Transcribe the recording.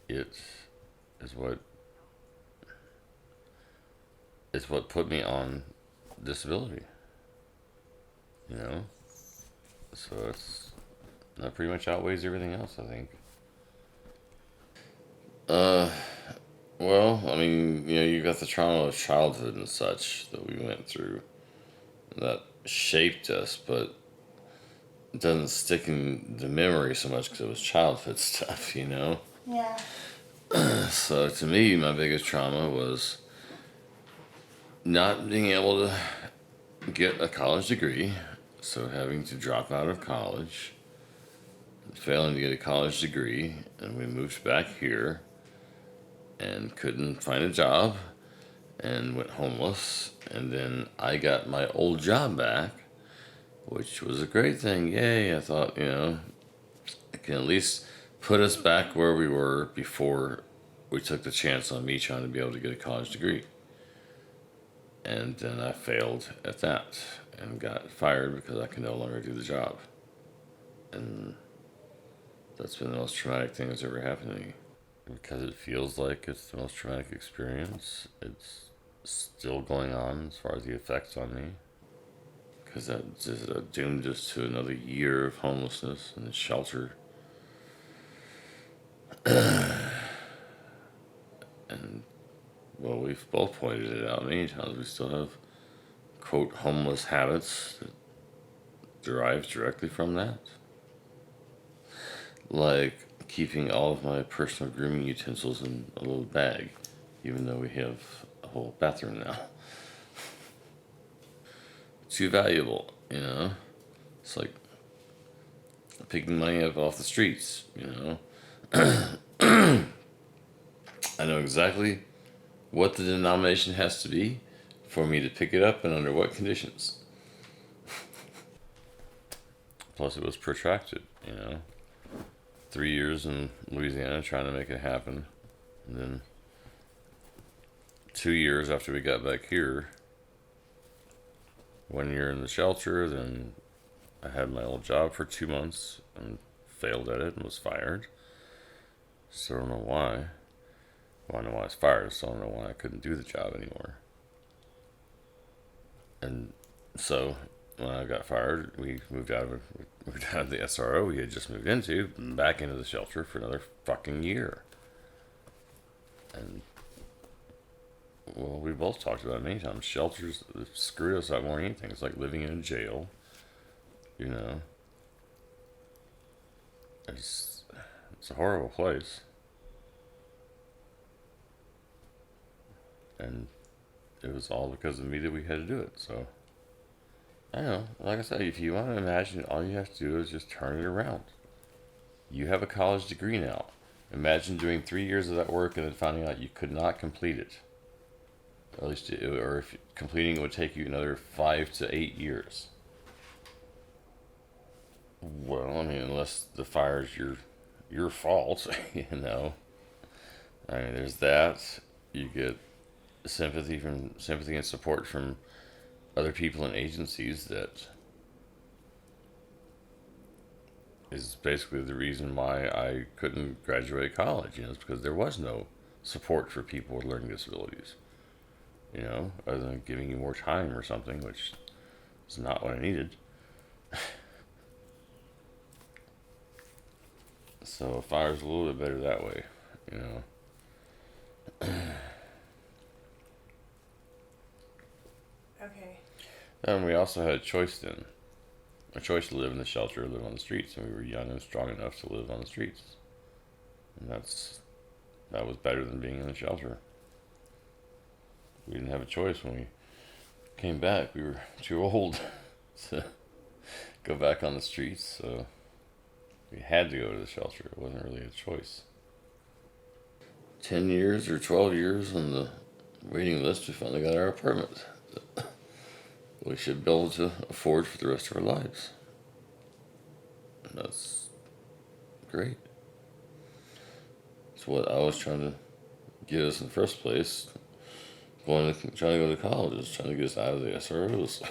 it is what it's what put me on disability. You know, so that pretty much outweighs everything else, I think. Uh, well, I mean, you got the trauma of childhood and such that we went through that shaped us, but it doesn't stick in the memory so much because it was childhood stuff. Yeah. So to me, my biggest trauma was not being able to get a college degree, so having to drop out of college, failing to get a college degree, and we moved back here and couldn't find a job and went homeless. And then I got my old job back, which was a great thing. Yay, I thought, it can at least put us back where we were before we took the chance on me trying to be able to get a college degree. And then I failed at that and got fired because I could no longer do the job. And that's been the most traumatic thing that's ever happened to me. Because it feels like it's the most traumatic experience, it's still going on as far as the effects on me. Because that just doomed us to another year of homelessness and shelter. And, well, we've both pointed it out many times. We still have, quote, homeless habits that derive directly from that. Like keeping all of my personal grooming utensils in a little bag, even though we have a whole bathroom now. Too valuable, It's like picking money up off the streets, I know exactly what the denomination has to be for me to pick it up and under what conditions. Plus, it was protracted, 3 years in Louisiana trying to make it happen. And then 2 years after we got back here, 1 year in the shelter, then I had my old job for 2 months and failed at it and was fired. Still don't know why. Well, I know why I was fired, so I don't know why I couldn't do the job anymore. And so when I got fired, we moved out of the SRO we had just moved into, back into the shelter for another fucking year. And, well, we both talked about it many times. Shelters screwed us up more than anything. It's like living in a jail, It's a horrible place. And it was all because of me that we had to do it, so I don't know. Like I said, if you want to imagine, all you have to do is just turn it around. You have a college degree now. Imagine doing 3 years of that work and then finding out you could not complete it. Or at least, or if completing it would take you another 5 to 8 years. Well, I mean, unless the fire's your fault, I mean, there's that. You get sympathy and support from other people and agencies that is basically the reason why I couldn't graduate college. It's because there was no support for people with learning disabilities. Other than giving you more time or something, which is not what I needed. So fire's a little bit better that way, Okay. And we also had a choice then. A choice to live in the shelter or live on the streets, and we were young and strong enough to live on the streets. And that was better than being in the shelter. We didn't have a choice when we came back. We were too old to go back on the streets, so we had to go to the shelter. It wasn't really a choice. 10 years or 12 years on the waiting list, we finally got our apartment. We should be able to afford for the rest of our lives. And that's great. It's what I was trying to get us in the first place. Trying to go to college, trying to get us out of the SROs.